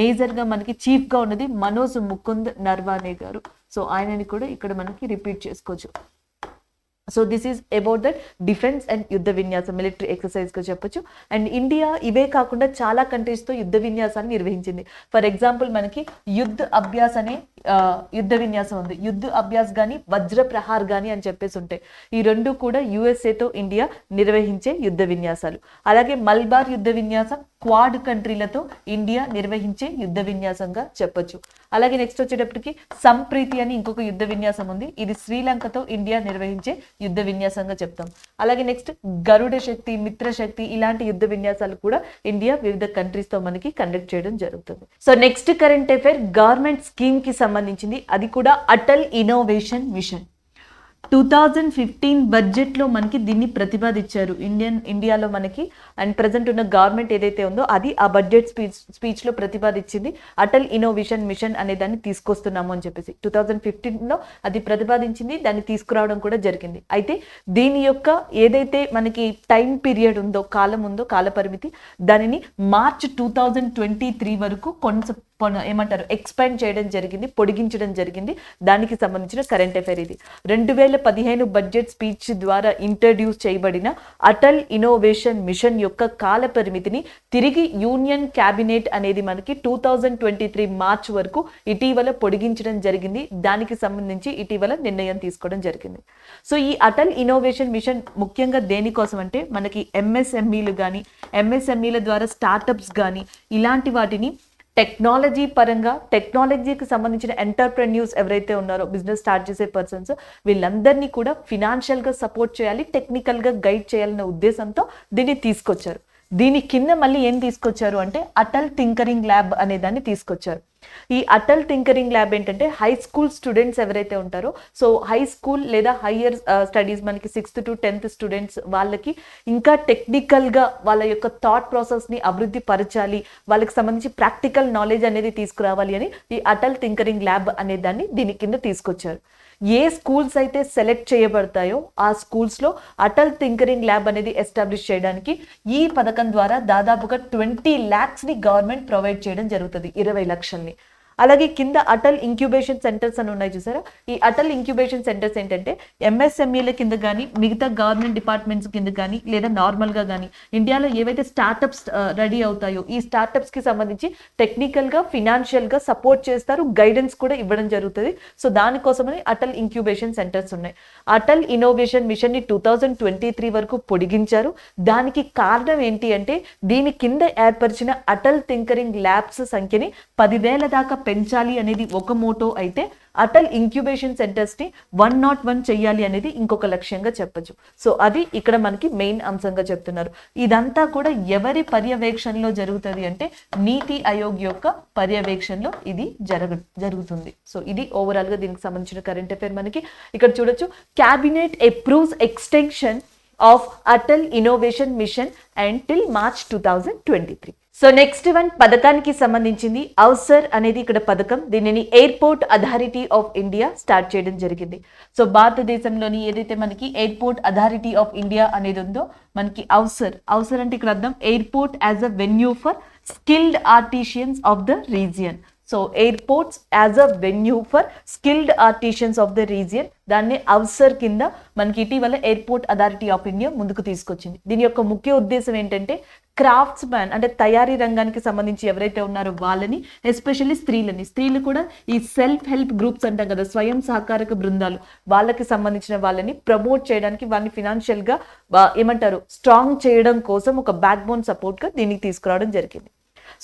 మేజర్ గా మనకి చీఫ్ గా ఉన్నది మనోజ్ ముకుంద్ నర్వానే గారు. సో ఆయనని కూడా ఇక్కడ మనకి రిపీట్ చేసుకోవచ్చు. So this is about that defence and యుద్ధ విన్యాసం మిలిటరీ ఎక్సర్సైజ్ గా చెప్పొచ్చు. అండ్ ఇండియా ఇవే కాకుండా చాలా కంట్రీస్ తో యుద్ధ విన్యాసాన్ని నిర్వహించింది. ఫర్ ఎగ్జాంపుల్ మనకి యుద్ధ అభ్యాస్ అనే యుద్ధ విన్యాసం ఉంది. యుద్ధ అభ్యాస్ గాని వజ్ర ప్రహార్ గాని అని చెప్పేసి ఉంటాయి. ఈ రెండు కూడా యుఎస్ఏతో ఇండియా నిర్వహించే యుద్ధ విన్యాసాలు. అలాగే మల్బార్ యుద్ధ విన్యాసం క్వాడ్ కంట్రీలతో ఇండియా నిర్వహించే యుద్ధ విన్యాసంగా చెప్పొచ్చు. అలాగే నెక్స్ట్ వచ్చేటప్పటికి సంప్రీతి అని ఇంకొక యుద్ధ విన్యాసం ఉంది. ఇది శ్రీలంకతో ఇండియా నిర్వహించే యుద్ధ విన్యాసంగా చెప్తాం. అలాగే నెక్స్ట్ గరుడ శక్తి, మిత్ర శక్తి ఇలాంటి యుద్ధ విన్యాసాలు కూడా ఇండియా వివిధ కంట్రీస్ తో మనకి కండక్ట్ చేయడం జరుగుతుంది. So next current affair government scheme కి సంబంధించింది. అది కూడా అటల్ ఇన్నోవేషన్ మిషన్. 2015 బడ్జెట్ లో మనకి దీన్ని ప్రతిపాదించారు ఇండియాలో మనకి. అండ్ ప్రజెంట్ ఉన్న గవర్నమెంట్ ఏదైతే ఉందో అది ఆ బడ్జెట్ స్పీచ్ లో ప్రతిపాదించింది అటల్ ఇన్నోవేషన్ మిషన్ అనే దాన్ని తీసుకొస్తున్నాము అని చెప్పేసి 2015 లో అది ప్రతిపాదించింది. దాన్ని తీసుకురావడం కూడా జరిగింది. అయితే దీని యొక్క ఏదైతే మనకి టైం పీరియడ్ ఉందో, కాలం ఉందో, కాల పరిమితి, దానిని మార్చ్ 2023 వరకు ఏమంటారు ఎక్స్పాండ్ చేయడం జరిగింది, పొడిగించడం జరిగింది. దానికి సంబంధించిన కరెంట్ అఫైర్ ఇది. 2015 బడ్జెట్ స్పీచ్ ద్వారా ఇంట్రడ్యూస్ చేయబడిన అటల్ ఇన్నోవేషన్ మిషన్ యొక్క కాల పరిమితిని తిరిగి యూనియన్ క్యాబినెట్ అనేది మనకి 2023 మార్చ్ వరకు ఇటీవల పొడిగించడం జరిగింది. దానికి సంబంధించి ఇటీవల నిర్ణయం తీసుకోవడం జరిగింది. సో ఈ అటల్ ఇన్నోవేషన్ మిషన్ ముఖ్యంగా దేనికోసం అంటే మనకి ఎంఎస్ఎంఈలు కానీ, ఎంఎస్ఎంఈల ద్వారా స్టార్టప్స్ కానీ ఇలాంటి వాటిని టెక్నాలజీ పరంగా, టెక్నాలజీకి సంబంధించిన ఎంటర్ప్రెన్యూర్స్ ఎవరైతే ఉన్నారో, బిజినెస్ స్టార్ట్ చేసే పర్సన్స్, వీళ్ళందరినీ కూడా ఫినాన్షియల్ గా సపోర్ట్ చేయాలి, టెక్నికల్ గా గైడ్ చేయాలనే ఉద్దేశంతో దీన్ని తీసుకొచ్చారు. దీని కింద మళ్ళీ ఏం తీసుకొచ్చారు అంటే అటల్ టింకరింగ్ ల్యాబ్ అనే దాన్ని తీసుకొచ్చారు. ఈ అటల్ టింకరింగ్ ల్యాబ్ ఏంటంటే హై స్కూల్ స్టూడెంట్స్ ఎవరైతే ఉంటారో, సో హై స్కూల్ లేదా హయ్యర్ స్టడీస్ మనకి 6th to 10th స్టూడెంట్స్ వాళ్ళకి ఇంకా టెక్నికల్ గా వాళ్ళ యొక్క థాట్ ప్రాసెస్ ని అభివృద్ధి పరచాలి, వాళ్ళకి సంబంధించి ప్రాక్టికల్ నాలెడ్జ్ అనేది తీసుకురావాలి అని ఈ అటల్ టింకరింగ్ ల్యాబ్ అనే దాన్ని దీని కింద తీసుకొచ్చారు. ఏ స్కూల్స్ అయితే సెలెక్ట్ చేయబడతాయో ఆ స్కూల్స్ లో అటల్ టింకరింగ్ ల్యాబ్ అనేది ఎస్టాబ్లిష్ చేయడానికి ఈ పథకం ద్వారా దాదాపుగా 20 lakhs ని గవర్నమెంట్ ప్రొవైడ్ చేయడం జరుగుతుంది, 20 లక్షల్ని. అలాగే కింద అటల్ ఇంక్యుబేషన్ సెంటర్స్ అని ఉన్నాయి చూసారా. ఈ అటల్ ఇంక్యుబేషన్ సెంటర్స్ ఏంటంటే ఎంఎస్ఎంఈల కింద కానీ, మిగతా గవర్నమెంట్ డిపార్ట్మెంట్స్ కింద కానీ, లేదా నార్మల్ గా కానీ ఇండియాలో ఏవైతే స్టార్టప్స్ రెడీ అవుతాయో ఈ స్టార్టప్స్ కి సంబంధించి టెక్నికల్ గా, ఫినాన్షియల్ గా సపోర్ట్ చేస్తారు, గైడెన్స్ కూడా ఇవ్వడం జరుగుతుంది. సో దానికోసమని అటల్ ఇంక్యుబేషన్ సెంటర్స్ ఉన్నాయి. అటల్ ఇన్నోవేషన్ మిషన్ ని 2023 వరకు పొడిగించారు. దానికి కారణం ఏంటి అంటే దీని కింద ఏర్పరిచిన అటల్ టింకరింగ్ ల్యాబ్స్ సంఖ్యని 10,000 దాకా పెంచాలి అనేది ఒక మోటో అయితే, అటల్ ఇంక్యుబేషన్ సెంటర్స్ ని 101 చెయ్యాలి అనేది ఇంకొక లక్ష్యంగా చెప్పొచ్చు. సో అది ఇక్కడ మనకి మెయిన్ అంశంగా చెప్తున్నారు. ఇదంతా కూడా ఎవరి పర్యవేక్షణలో జరుగుతుంది అంటే నీతి ఆయోగ్ యొక్క పర్యవేక్షణలో ఇది జరుగుతుంది. సో ఇది ఓవరాల్ గా దీనికి సంబంధించిన కరెంట్ అఫైర్. మనకి ఇక్కడ చూడొచ్చు, cabinet approves extension of Atal innovation mission and till March 2023. So next one పథకానికి సంబంధించింది. అవసర్ అనేది ఇక్కడ పథకం. దీనిని airport authority of India start చేయడం జరిగింది. సో భారతదేశంలోని ఏదైతే మనకి ఎయిర్పోర్ట్ అథారిటీ ఆఫ్ ఇండియా అనేది ఉందో మనకి అవసర్ అంటే ఇక్కడ అర్థం airport as a venue for skilled artisans of the region. So airports as a venue for skilled artisans of the region, దాన్ని అవసర్ కింద మనకి ఇటీవల ఎయిర్పోర్ట్ అథారిటీ ఆఫ్ ఇండియా ముందుకు తీసుకొచ్చింది. దీని యొక్క ముఖ్య ఉద్దేశం ఏంటంటే క్రాఫ్ట్స్ మ్యాన్ అంటే తయారీ రంగానికి సంబంధించి ఎవరైతే ఉన్నారో వాళ్ళని, ఎస్పెషల్లీ స్త్రీలు కూడా ఈ సెల్ఫ్ హెల్ప్ గ్రూప్స్ అంటాం కదా, స్వయం సహకారక బృందాలు, వాళ్ళకి సంబంధించిన వాళ్ళని ప్రమోట్ చేయడానికి, వాళ్ళని ఫినాన్షియల్ గా ఏమంటారు స్ట్రాంగ్ చేయడం కోసం ఒక బ్యాక్ బోన్ సపోర్ట్ గా దీనికి తీసుకురావడం జరిగింది.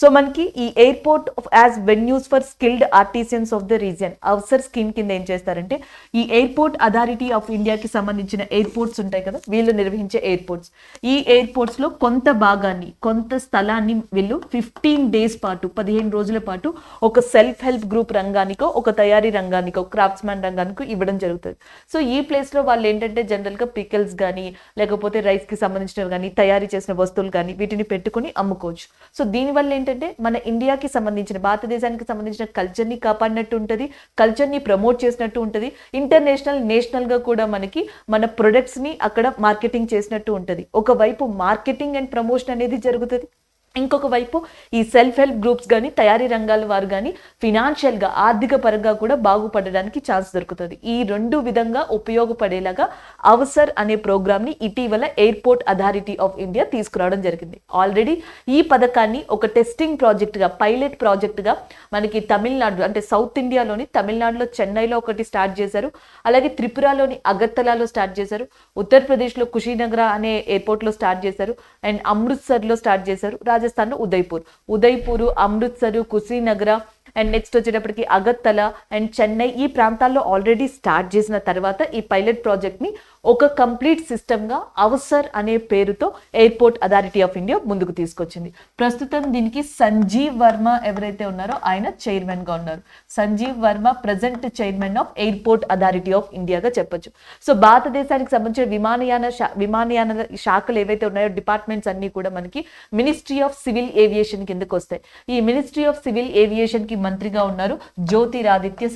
సో మనకి ఈ airport as venues for skilled artisans of the region AVSAR scheme కింద ఏం చేస్తారంటే, ఈ ఎయిర్పోర్ట్ అథారిటీ ఆఫ్ ఇండియాకి సంబంధించిన ఎయిర్పోర్ట్స్ ఉంటాయి కదా, వీళ్ళు నిర్వహించే ఎయిర్పోర్ట్స్, ఈ ఎయిర్పోర్ట్స్ లో కొంత భాగాన్ని, కొంత స్థలాన్ని వీళ్ళు 15 days పాటు, 15 రోజుల పాటు ఒక సెల్ఫ్ హెల్ప్ గ్రూప్ రంగానికో, ఒక తయారీ రంగానికో, క్రాఫ్ట్స్ మ్యాన్ రంగానికో ఇవ్వడం జరుగుతుంది. సో ఈ ప్లేస్ లో వాళ్ళు ఏంటంటే జనరల్ గా పికల్స్ కానీ, లేకపోతే రైస్ కి సంబంధించినవి కానీ, తయారీ చేసిన వస్తువులు కానీ వీటిని పెట్టుకుని అమ్ముకోవచ్చు. సో దీనివల్ల ఏంటంటే మన ఇండియాకి సంబంధించిన, భారతదేశానికి సంబంధించిన కల్చర్ ని కాపాడినట్టు ఉంటుంది, కల్చర్ ని ప్రమోట్ చేసినట్టు ఉంటుంది, ఇంటర్నేషనల్ నేషనల్ గా కూడా మనకి మన ప్రొడక్ట్స్ ని అక్కడ మార్కెటింగ్ చేసినట్టు ఉంటుంది. ఒకవైపు మార్కెటింగ్ అండ్ ప్రమోషన్ అనేది జరుగుతుంది, ఇంకొక వైపు ఈ సెల్ఫ్ హెల్ప్ గ్రూప్స్ కానీ, తయారీ రంగాల వారు కానీ ఫినాన్షియల్ గా, ఆర్థిక పరంగా కూడా బాగుపడడానికి ఛాన్స్ దొరుకుతుంది. ఈ రెండు విధంగా ఉపయోగపడేలాగా అవసర్ అనే ప్రోగ్రామ్ ని ఇటీవల ఎయిర్పోర్ట్ అథారిటీ ఆఫ్ ఇండియా తీసుకురావడం జరిగింది. ఆల్రెడీ ఈ పథకాన్ని ఒక టెస్టింగ్ ప్రాజెక్ట్ గా, పైలట్ ప్రాజెక్ట్ గా మనకి తమిళనాడు అంటే సౌత్ ఇండియాలోని తమిళనాడులో చెన్నైలో ఒకటి స్టార్ట్ చేశారు, అలాగే త్రిపురలోని అగర్తలాలో స్టార్ట్ చేశారు, ఉత్తరప్రదేశ్ లో కుషినగర్ అనే ఎయిర్పోర్ట్ లో స్టార్ట్ చేశారు, అండ్ అమృత్సర్ లో స్టార్ట్ చేశారు, రాజస్థాన్ లో ఉదయ్పూర్, అమృత్సర్, కుషినగర్ అండ్ నెక్స్ట్ వచ్చేటప్పటికి అగర్తల అండ్ చెన్నై, ఈ ప్రాంతాల్లో ఆల్రెడీ స్టార్ట్ చేసిన తర్వాత ఈ పైలట్ ప్రాజెక్ట్ ని ఒక కంప్లీట్ సిస్టమ్ గా అవసర్ అనే పేరుతో ఎయిర్పోర్ట్ అథారిటీ ఆఫ్ ఇండియా ముందుకు తీసుకొచ్చింది. ప్రస్తుతం దీనికి సంజీవ్ వర్మ ఎవరైతే ఉన్నారో ఆయన చైర్మన్ గా ఉన్నారు. Sanjeev Varma present chairman of airport authority of ఇండియాగా చెప్పొచ్చు. సో భారతదేశానికి సంబంధించిన విమానయాన శాఖలు ఏవైతే ఉన్నాయో, డిపార్ట్మెంట్స్ అన్ని కూడా మనకి మినిస్ట్రీ ఆఫ్ సివిల్ ఏవియేషన్ కిందకు వస్తాయి. ఈ మినిస్ట్రీ ఆఫ్ సివిల్ ఏవియేషన్ కి మంత్రిగా ఉన్నారు జ్యోతిరాదిత్య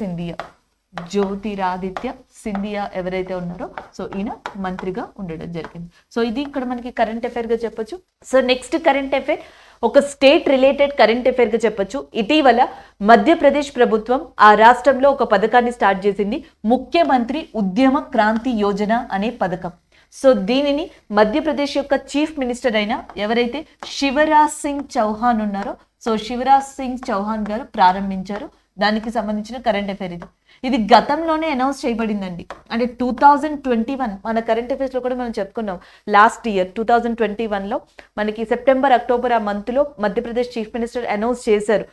సింధియా ఎవరైతే ఉన్నారో, సో ఈయన మంత్రిగా ఉండడం జరిగింది. సో ఇది ఇక్కడ మనకి కరెంట్ అఫైర్ గా చెప్పొచ్చు. సో నెక్స్ట్ కరెంట్ అఫైర్ ఒక స్టేట్ రిలేటెడ్ కరెంట్ అఫైర్ గా చెప్పొచ్చు. ఇటీవల మధ్యప్రదేశ్ ప్రభుత్వం ఆ రాష్ట్రంలో ఒక పథకాన్ని స్టార్ట్ చేసింది, ముఖ్యమంత్రి ఉద్యమ క్రాంతి యోజన అనే పథకం. సో దీనిని మధ్యప్రదేశ్ యొక్క చీఫ్ మినిస్టర్ అయిన ఎవరైతే శివరాజ్ సింగ్ చౌహాన్ ఉన్నారో, సో శివరాజ్ సింగ్ చౌహాన్ గారు ప్రారంభించారు. దానికి సంబంధించిన కరెంట్ అఫైర్ ఇది గతంలోనే అనౌన్స్ చేయబడిందండి. అంటే 2021 మన కరెంట్ అఫైర్స్ లో కూడా మనం చెప్పుకున్నాం. లాస్ట్ ఇయర్ 2021లో మనకి సెప్టెంబర్, అక్టోబర్ ఆ మంత్ లో మధ్యప్రదేశ్ చీఫ్ మినిస్టర్ అనౌన్స్ చేశారు.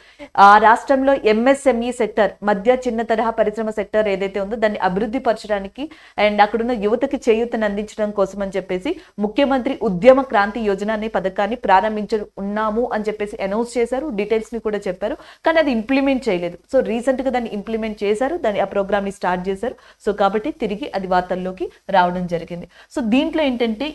ఆ రాష్ట్రంలో ఎంఎస్ఎంఈ సెక్టర్, మధ్య చిన్న తరహా పరిశ్రమ సెక్టర్ ఏదైతే ఉందో దాన్ని అభివృద్ధి పరచడానికి అండ్ అక్కడున్న యువతకి చేయూతను అందించడం కోసం అని చెప్పేసి ముఖ్యమంత్రి ఉద్యమ క్రాంతి యోజన అనే పథకాన్ని ఉన్నాము అని చెప్పేసి అనౌన్స్ చేశారు. డీటెయిల్స్ ని కూడా చెప్పారు, కానీ అది ఇంప్లిమెంట్ చేయలేదు. సో రీసెంట్ గా దాన్ని ఇంప్లిమెంట్ చేశారు, ఆ ప్రోగ్రామ్ ని స్టార్ట్ చేశారు. సో కాబట్టి తిరిగి అది వార్తల్లోకి రావడం జరిగింది. సో దీంట్లో ఏంటంటే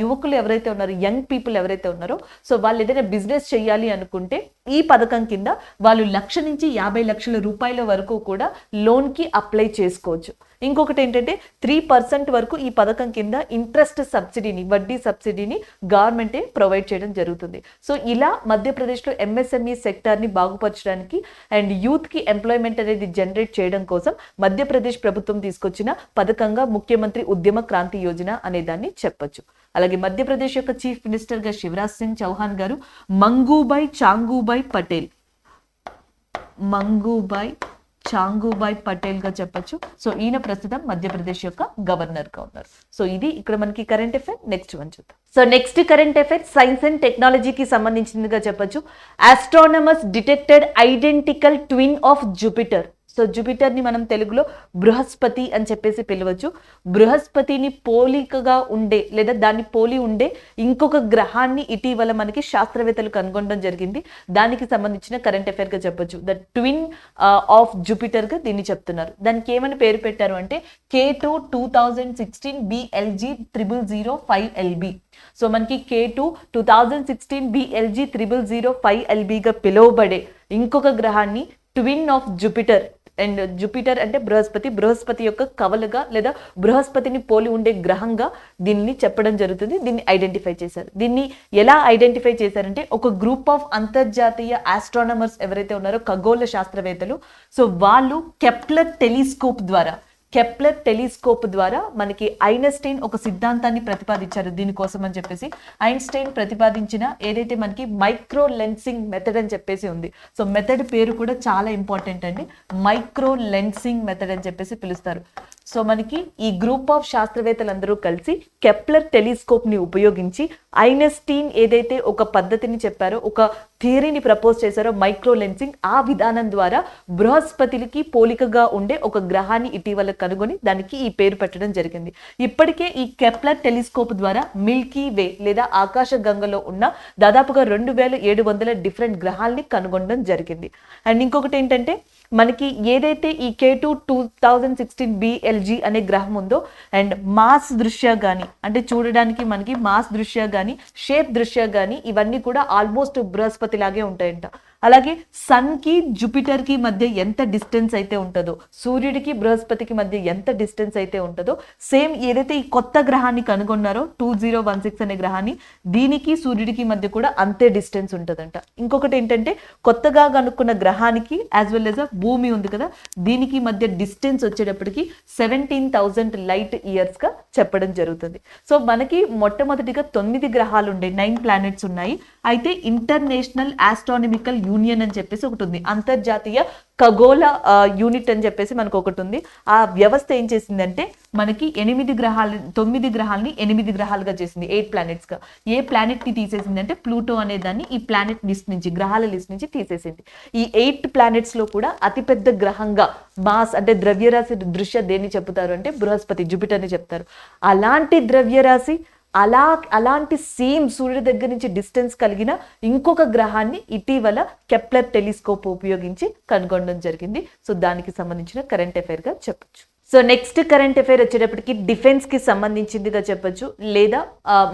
యువకులు ఎవరైతే ఉన్నారో, యంగ్ పీపుల్ ఎవరైతే ఉన్నారో, సో వాళ్ళు ఏదైనా బిజినెస్ చేయాలి అనుకుంటే ఈ పథకం కింద వాళ్ళు 1,00,000 నుంచి 50,00,000 రూపాయల వరకు కూడా లోన్ కి అప్లై చేసుకోవచ్చు. ఇంకొకటి ఏంటంటే 3% వరకు ఈ పథకం కింద ఇంట్రెస్ట్ సబ్సిడీని, వడ్డీ సబ్సిడీని గవర్నమెంటే ప్రొవైడ్ చేయడం జరుగుతుంది. సో ఇలా మధ్యప్రదేశ్లో ఎంఎస్ఎంఈ సెక్టార్ని బాగుపరచడానికి అండ్ యూత్కి ఎంప్లాయ్మెంట్ అనేది జనరేట్ చేయడం కోసం మధ్యప్రదేశ్ ప్రభుత్వం తీసుకొచ్చిన పథకంగా ముఖ్యమంత్రి ఉద్యమ క్రాంతి యోజన అనే దాన్ని చెప్పొచ్చు. అలాగే మధ్యప్రదేశ్ యొక్క చీఫ్ మినిస్టర్ గా శివరాజ్ సింగ్ చౌహాన్ గారు మంగూబాయ్ చాంగుబాయ్ పటేల్ గా చెప్పొచ్చు. సో ఈయన ప్రస్తుతం మధ్యప్రదేశ్ యొక్క గవర్నర్ గా ఉన్నారు. సో ఇది ఇక్కడ మనకి కరెంట్ అఫైర్. నెక్స్ట్ వన్ చూద్దాం. So next current affair science and టెక్నాలజీకి సంబంధించిందిగా చెప్పొచ్చు. Astronomers detected identical twin of Jupiter. So జూపిటర్ని మనం తెలుగులో బృహస్పతి అని చెప్పేసి పిలవచ్చు. బృహస్పతిని పోలికగా ఉండే లేదా దాన్ని పోలి ఉండే ఇంకొక గ్రహాన్ని ఇటీవల మనకి శాస్త్రవేత్తలు కనుగొనడం జరిగింది. దానికి సంబంధించిన కరెంట్ అఫైర్ గా చెప్పొచ్చు. ద ట్విన్ ఆఫ్ జూపిటర్ గా దీన్ని చెప్తున్నారు. దానికి ఏమని పేరు పెట్టారు అంటే K2 2016 BLG 0005LB. సో మనకి K2 2016 BLG 0005LB గా పిలువబడే ఇంకొక గ్రహాన్ని twin of Jupiter and Jupiter అంటే బృహస్పతి యొక్క కవలుగా లేదా బృహస్పతిని పోలి ఉండే గ్రహంగా దీన్ని చెప్పడం జరుగుతుంది. దీన్ని ఐడెంటిఫై చేశారు. దీన్ని ఎలా ఐడెంటిఫై చేశారంటే ఒక గ్రూప్ ఆఫ్ అంతర్జాతీయ ఆస్ట్రానమర్స్ ఎవరైతే ఉన్నారో ఖగోళ శాస్త్రవేత్తలు, సో వాళ్ళు కెప్లర్ టెలిస్కోప్ ద్వారా మనకి ఐన్స్టైన్ ఒక సిద్ధాంతాన్ని ప్రతిపాదించారు దీనికోసం అని చెప్పేసి. ఐన్స్టైన్ ప్రతిపాదించిన ఏదైతే మనకి మైక్రో లెన్సింగ్ మెథడ్ అని చెప్పేసి ఉంది. సో మెథడ్ పేరు కూడా చాలా ఇంపార్టెంట్ అండి, మైక్రో లెన్సింగ్ మెథడ్ అని చెప్పేసి పిలుస్తారు. సో మనకి ఈ గ్రూప్ ఆఫ్ శాస్త్రవేత్తలందరూ కలిసి కెప్లర్ టెలిస్కోప్ ని ఉపయోగించి ఐన్స్టీన్ ఏదైతే ఒక పద్ధతిని చెప్పారో, ఒక థియరీని ప్రపోజ్ చేశారో మైక్రో లెన్సింగ్, ఆ విధానం ద్వారా బృహస్పతికి పోలికగా ఉండే ఒక గ్రహాన్ని ఇటీవల కనుగొని దానికి ఈ పేరు పెట్టడం జరిగింది. ఇప్పటికే ఈ కెప్లర్ టెలిస్కోప్ ద్వారా మిల్కీ వే లేదా ఆకాశ గంగలో ఉన్న దాదాపుగా 2700 డిఫరెంట్ గ్రహాల్ని కనుగొనడం జరిగింది. అండ్ ఇంకొకటి ఏంటంటే మనకి ఏదైతే ఈ K2 2016 BLG అనే గ్రహం ఉందో, అండ్ మాస్ దృష్ట్యా కానీ అంటే చూడడానికి మనకి మాస్ దృష్ట్యా కానీ షేప్ దృష్ట్యా కానీ ఇవన్నీ కూడా ఆల్మోస్ట్ బృహస్పతి లాగే ఉంటాయంట. అలాగే సన్ కి జూపిటర్ కి మధ్య ఎంత డిస్టెన్స్ అయితే ఉంటుందో, సూర్యుడికి బృహస్పతికి మధ్య ఎంత డిస్టెన్స్ అయితే ఉంటుందో, సేమ్ ఏదైతే ఈ కొత్త గ్రహాన్ని కనుగొన్నారో 2016 అనే గ్రహాన్ని, దీనికి సూర్యుడికి మధ్య కూడా అంతే డిస్టెన్స్ ఉంటుందంట. ఇంకొకటి ఏంటంటే కొత్తగా కనుక్కున్న గ్రహానికి యాజ్ వెల్ యాజ్ భూమి ఉంది కదా, దీనికి మధ్య డిస్టెన్స్ వచ్చేటప్పటికి 17,000 లైట్ ఇయర్స్ గా చెప్పడం జరుగుతుంది. సో మనకి మొట్టమొదటిగా 9 గ్రహాలు ఉండే 9 ప్లానెట్స్ ఉన్నాయి. అయితే ఇంటర్నేషనల్ ఆస్ట్రానమికల్ యూనియన్ అని చెప్పేసి ఒకటి ఉంది, అంతర్జాతీయ ఖగోళ యూనిట్ అని చెప్పేసి మనకు ఒకటి ఉంది. ఆ వ్యవస్థ ఏం చేసిందంటే మనకి 9 గ్రహాలని 8 గ్రహాలుగా చేసింది, 8 ప్లానెట్స్ గా. ఏ ప్లానెట్ ని తీసేసింది అంటే ప్లూటో అనే దాన్ని ఈ ప్లానెట్ లిస్ట్ నుంచి, గ్రహాల లిస్ట్ నుంచి తీసేసింది. ఈ 8 ప్లానెట్స్ లో కూడా అతిపెద్ద గ్రహంగా మాస్ అంటే ద్రవ్యరాశి దృష్ట్యా దేన్ని చెప్తారు అంటే బృహస్పతి, జూపిటర్ ని చెప్తారు. అలాంటి ద్రవ్యరాశి అలాంటి సేమ్ సూర్యుడి దగ్గర నుంచి డిస్టెన్స్ కలిగిన ఇంకొక గ్రహాన్ని ఇటీవల కెప్లర్ టెలిస్కోప్ ఉపయోగించి కనుగొనడం జరిగింది. సో దానికి సంబంధించిన కరెంట్ అఫైర్ గా చెప్పొచ్చు. సో నెక్స్ట్ కరెంట్ అఫైర్ వచ్చేటప్పటికి డిఫెన్స్ కి సంబంధించిందిగా చెప్పొచ్చు, లేదా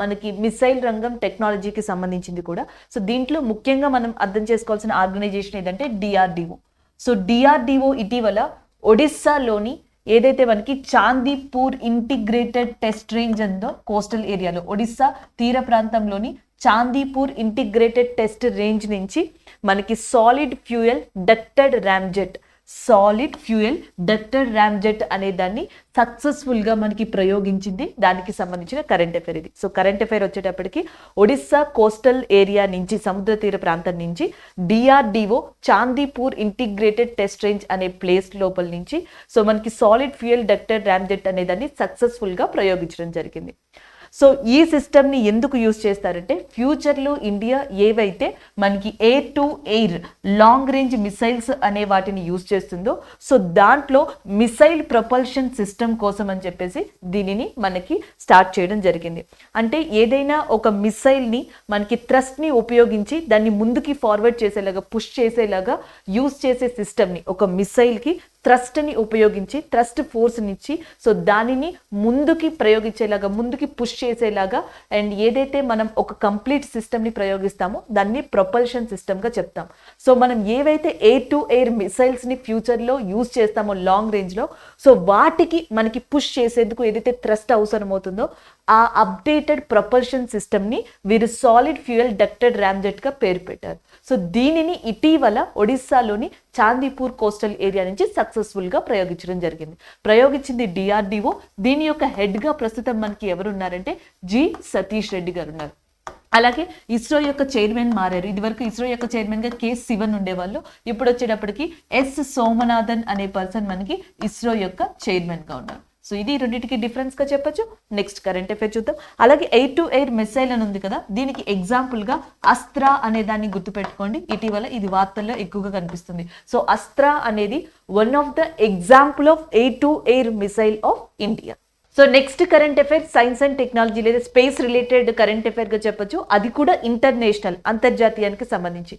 మనకి మిసైల్ రంగం టెక్నాలజీకి సంబంధించింది కూడా. సో దీంట్లో ముఖ్యంగా మనం అర్థం చేసుకోవాల్సిన ఆర్గనైజేషన్ ఏదంటే DRDO. సో DRDO ఇటీవల ఒడిస్సాలోని ఏదైతే మనకి చాందీపూర్ ఇంటిగ్రేటెడ్ టెస్ట్ రేంజ్ ఉందో కోస్టల్ ఏరియాలో, ఒడిస్సా తీర ప్రాంతంలోని చాందీపూర్ ఇంటిగ్రేటెడ్ టెస్ట్ రేంజ్ నుంచి మనకి సాలిడ్ ఫ్యూయల్ డక్టెడ్ ర్యామ్జెట్ అనే దాన్ని సక్సెస్ఫుల్ గా మనకి ప్రయోగించింది. దానికి సంబంధించిన కరెంట్ అఫైర్ ఇది. సో కరెంట్ అఫైర్ వచ్చేటప్పటికి ఒడిస్సా కోస్టల్ ఏరియా నుంచి, సముద్ర తీర ప్రాంతం నుంచి DRDO Chandipur integrated test range అనే ప్లేస్ లోపల నుంచి సో మనకి సాలిడ్ ఫ్యూయల్ డక్టెడ్ ర్యామ్జెట్ అనే దాన్ని సక్సెస్ఫుల్ గా ప్రయోగించడం జరిగింది. సో ఈ సిస్టమ్ని ఎందుకు యూజ్ చేస్తారంటే ఫ్యూచర్లో ఇండియా ఏవైతే మనకి air to air long range missiles అనే వాటిని యూజ్ చేస్తుందో, సో దాంట్లో మిసైల్ ప్రొపల్షన్ సిస్టమ్ కోసం అని చెప్పేసి దీనిని మనకి స్టార్ట్ చేయడం జరిగింది. అంటే ఏదైనా ఒక మిసైల్ని మనకి థ్రస్ట్ని ఉపయోగించి దాన్ని ముందుకి ఫార్వర్డ్ చేసేలాగా, పుష్ చేసేలాగా యూజ్ చేసే సిస్టమ్ని, ఒక మిసైల్కి థ్రస్ట్ని ఉపయోగించి థ్రస్ట్ ఫోర్స్నిచ్చి సో దానిని ముందుకి ప్రయోగించేలాగా, ముందుకి పుష్ చేసేలాగా, అండ్ ఏదైతే మనం ఒక కంప్లీట్ సిస్టమ్ని ప్రయోగిస్తామో దాన్ని ప్రొపల్షన్ సిస్టమ్గా చెప్తాం. సో మనం ఏవైతే ఎయిర్ టు ఎయిర్ మిసైల్స్ని ఫ్యూచర్లో యూజ్ చేస్తామో లాంగ్ రేంజ్లో, సో వాటికి మనకి పుష్ చేసేందుకు ఏదైతే థ్రస్ట్ అవసరమవుతుందో ఆ అప్డేటెడ్ ప్రొపల్షన్ సిస్టమ్ని వీరు సాలిడ్ ఫ్యూయల్ డక్టెడ్ ర్యామ్జెట్గా పేరు పెట్టారు. సో దీనిని ఇటీవల ఒడిస్సాలోని చాందీపూర్ కోస్టల్ ఏరియా నుంచి సక్సెస్ఫుల్గా ప్రయోగించడం జరిగింది. ప్రయోగించింది DRDO. దీని యొక్క హెడ్గా ప్రస్తుతం మనకి ఎవరున్నారంటే G. సతీష్ రెడ్డి గారు ఉన్నారు. అలాగే ఇస్రో యొక్క చైర్మన్ మారారు. ఇదివరకు ఇస్రో యొక్క చైర్మన్గా K. శివన్ ఉండేవాళ్ళు. ఇప్పుడు వచ్చేటప్పటికి S. సోమనాథన్ అనే పర్సన్ మనకి ఇస్రో యొక్క చైర్మన్గా ఉన్నారు. సో ఇది రెండింటికి డిఫరెన్స్ గా చెప్పొచ్చు. నెక్స్ట్ కరెంట్ అఫైర్ చూద్దాం. అలాగే ఎయిర్ టు ఎయిర్ మిసైల్ అని ఉంది కదా, దీనికి ఎగ్జాంపుల్ గా అస్త్రా అనే దాన్ని గుర్తుపెట్టుకోండి. ఇటీవల ఇది వార్తల్లో ఎక్కువగా కనిపిస్తుంది. సో అస్త్రా అనేది one of the example of air to air missile of India. So next current affair science and technology లేదా స్పేస్ రిలేటెడ్ కరెంట్ అఫైర్ గా చెప్పొచ్చు. అది కూడా ఇంటర్నేషనల్, అంతర్జాతీయానికి సంబంధించి.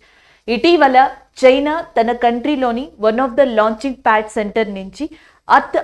ఇటీవల చైనా తన కంట్రీలోని one of the launching pad centre నుంచి ఎర్త్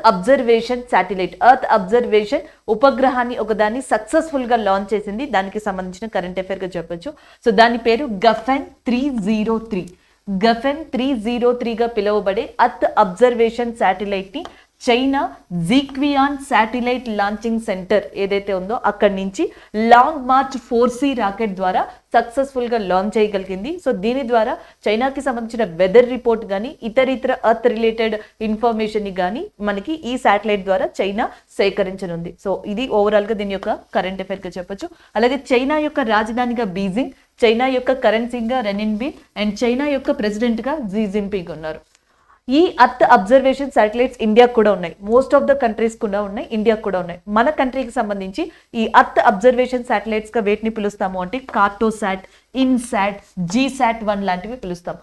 అబ్జర్వేషన్ ఉపగ్రహాన్ని ఒకదాన్ని సక్సెస్ఫుల్ గా లాంచ్ చేసింది. దానికి సంబంధించిన కరెంట్ అఫైర్ గా చెప్పొచ్చు. సో దాని పేరు గఫెన్ 303. గఫెన్ 303గా పిలువబడే అర్త్ అబ్జర్వేషన్ శాటిలైట్ ని చైనా జీక్వియాన్ శాటిలైట్ లాంచింగ్ సెంటర్ ఏదైతే ఉందో అక్కడి నుంచి లాంగ్ మార్చ్ 4C రాకెట్ ద్వారా సక్సెస్ఫుల్ గా లాంచ్ చేయగలిగింది. సో దీని ద్వారా చైనాకి సంబంధించిన వెదర్ రిపోర్ట్ కానీ ఇతర అర్త్ రిలేటెడ్ ఇన్ఫర్మేషన్ ని కానీ మనకి ఈ శాటిలైట్ ద్వారా చైనా సేకరించనుంది. సో ఇది ఓవరాల్ గా దీని యొక్క కరెంట్ అఫైర్ గా చెప్పొచ్చు. అలాగే చైనా యొక్క రాజధానిగా బీజింగ్, చైనా యొక్క కరెన్సీగా రెనిన్బి అండ్ చైనా యొక్క ప్రెసిడెంట్ గా జీ జిన్పింగ్ ఉన్నారు. ఈ అర్త్ అబ్జర్వేషన్ శాటిలైట్స్ ఇండియా కూడా ఉన్నాయి, మోస్ట్ ఆఫ్ ద కంట్రీస్ కూడా ఉన్నాయి, ఇండియా కూడా ఉన్నాయి. మన కంట్రీకి సంబంధించి ఈ అర్త్ అబ్జర్వేషన్ శాటిలైట్స్ గా వేటిని పిలుస్తాము అంటే కార్టోసాట్, ఇన్సాట్, జీసాట్-1 లాంటివి పిలుస్తాం.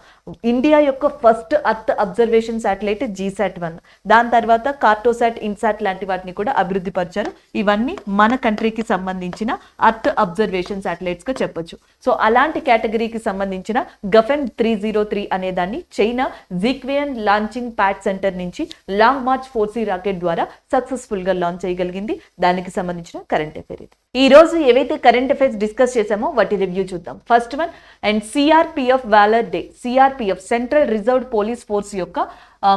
ఇండియా యొక్క ఫస్ట్ అర్త్ అబ్జర్వేషన్ శాటిలైట్ జీసాట్-1, దాని తర్వాత కార్టోసాట్, ఇన్సాట్ లాంటి వాటిని కూడా అభివృద్ధి పరిచారు. ఇవన్నీ మన కంట్రీకి సంబంధించిన అర్త్ అబ్జర్వేషన్ శాటిలైట్స్ గా చెప్పొచ్చు. సో అలాంటి కేటగిరీకి సంబంధించిన గఫెన్ 303 అనే దాన్ని చైనా జీక్వియన్ లాంచింగ్ ప్యాడ్ సెంటర్ నుంచి లాంగ్ మార్చ్ 4C రాకెట్ ద్వారా సక్సెస్ఫుల్ గా లాంచ్ చేయగలిగింది. దానికి సంబంధించిన కరెంట్ అఫైర్ ఇది. ఈ రోజు ఏవైతే కరెంట్ అఫైర్స్ డిస్కస్ చేసామో వాటి రివ్యూ చూద్దాం. First one and CRPF Waller day. CRPF central reserved police force యొక్క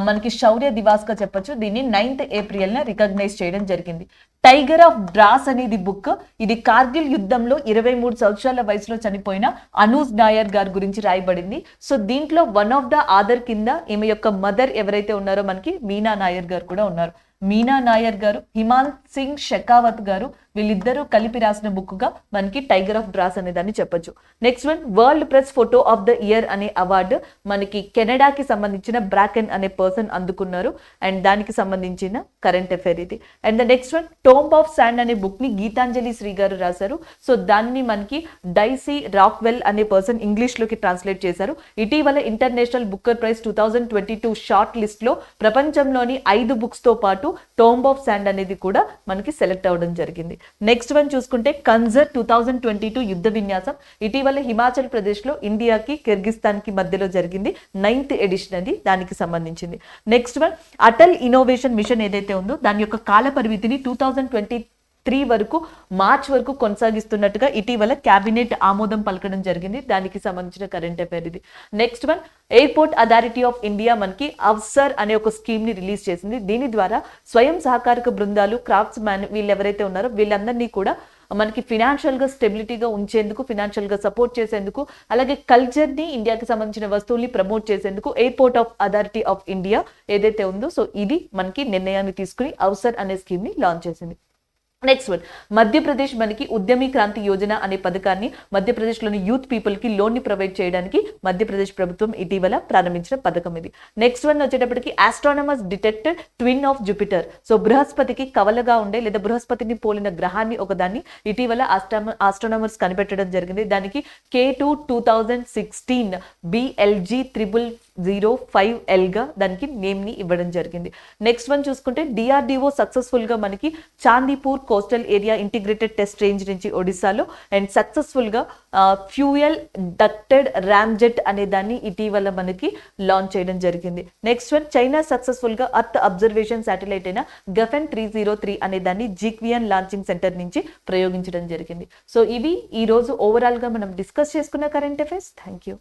మనకి శౌర్య దివాస్ గా చెప్పొచ్చు. దీన్ని 9th ఏప్రిల్ రికగ్నైజ్ చేయడం జరిగింది. టైగర్ ఆఫ్ డ్రాస్ అనేది బుక్. ఇది కార్గిల్ యుద్ధంలో 23 సంవత్సరాల వయసులో చనిపోయిన అనూజ్ నాయర్ గారి గురించి రాయబడింది. సో దీంట్లో వన్ ఆఫ్ ద ఆదర్ కింద ఈమె యొక్క మదర్ ఎవరైతే ఉన్నారో మనకి మీనా నాయర్ గారు కూడా ఉన్నారు. మీనా నాయర్ గారు, హిమాంత్ సింగ్ షెకావత్ గారు, వీళ్ళిద్దరూ కలిపి రాసిన బుక్ గా మనకి టైగర్ ఆఫ్ డ్రాస్ అనే దాన్ని చెప్పొచ్చు. Next one world press photo of the year అనే అవార్డు మనకి కెనడాకి సంబంధించిన బ్రాకెన్ అనే పర్సన్ అందుకున్నారు. అండ్ దానికి సంబంధించిన కరెంట్ అఫైర్ ఇది. And the next one tomb of sand అనే బుక్ ని గీతాంజలి శ్రీ గారు రాశారు. సో దాన్ని మనకి డైసీ రాక్వెల్ అనే పర్సన్ ఇంగ్లీష్ లోకి ట్రాన్స్లేట్ చేశారు. ఇటీవల international Booker prize 2022 short list లో ప్రపంచంలోని 5 బుక్స్ తో పాటు టోంబ్ ఆఫ్ శాండ్ అనేది కూడా మనకి సెలెక్ట్ అవ్వడం జరిగింది. నెక్స్ట్ వన్ చూసుకుంటే కన్జర్ 2022 యుద్ధ విన్యాసం. ఇటీవల హిమాచల్ ప్రదేశ్ లో ఇండియాకి కిర్గిస్తాన్ కి మధ్యలో జరిగింది. 9th ఎడిషన్ అది దానికి సంబంధించింది. Next one Atal innovation mission ఏదైతే ఉందో దాని యొక్క కాల పరిమితిని 2023 వరకు మార్చ్ వరకు కొనసాగిస్తున్నట్టుగా ఇటీవల క్యాబినెట్ ఆమోదం పలకడం జరిగింది. దానికి సంబంధించిన కరెంట్ అఫైర్ ఇది. Next one airport authority of India మనకి అవ్సర్ అనే ఒక స్కీమ్ ని రిలీజ్ చేసింది. దీని ద్వారా స్వయం సహకారక బృందాలు, క్రాఫ్ట్స్ మ్యాన్ వీళ్ళు ఎవరైతే ఉన్నారో వీళ్ళందరినీ కూడా మనకి ఫినాన్షియల్ గా స్టెబిలిటీగా ఉంచేందుకు, ఫినాన్షియల్ గా సపోర్ట్ చేసేందుకు, అలాగే కల్చర్ ని, ఇండియాకి సంబంధించిన వస్తువుల్ని ప్రమోట్ చేసేందుకు airport of authority of India ఏదైతే ఉందో సో ఇది మనకి నిర్ణయాన్ని తీసుకుని అవ్సర్ అనే స్కీమ్ ని లాంచ్ చేసింది. నెక్స్ట్ వన్ మధ్యప్రదేశ్ మనకి ఉద్యమి క్రాంతి యోజన అనే పథకాన్ని మధ్యప్రదేశ్లోని యూత్ పీపుల్ కి లోన్ ని ప్రొవైడ్ చేయడానికి మధ్యప్రదేశ్ ప్రభుత్వం ఇటీవల ప్రారంభించిన పథకం ఇది. నెక్స్ట్ వన్ వచ్చేటప్పటికి astronomers detected twin of Jupiter. So బృహస్పతికి కవలగా ఉండే లేదా బృహస్పతిని పోలిన గ్రహాన్ని ఒకదాన్ని ఇటీవల ఆస్ట్రానమర్స్ కనిపెట్టడం జరిగింది. దానికి K2 2016 BLG 0005L గా దానికి నేమ్ ని ఇవ్వడం జరిగింది. నెక్స్ట్ వన్ చూసుకుంటే DRDO సక్సెస్ఫుల్ గా మనకి Chandipur coastal area integrated test range నుంచి ఒడిశాలో అండ్ సక్సెస్ఫుల్ గా ఫ్యూయల్ డక్టెడ్ ర్యామ్జెట్ అనే దాన్ని ఇటీవల మనకి లాంచ్ చేయడం జరిగింది. నెక్స్ట్ వన్ చైనా సక్సెస్ఫుల్ గా అర్త్ అబ్జర్వేషన్ శాటిలైట్ అయిన గఫెన్ 303 అనే దాన్ని జీక్వియన్ లాంచింగ్ సెంటర్ నుంచి ప్రయోగించడం జరిగింది. సో ఇవి ఈ రోజు ఓవరాల్ గా మనం డిస్కస్ చేసుకున్న కరెంట్ అఫైర్స్. Thank you.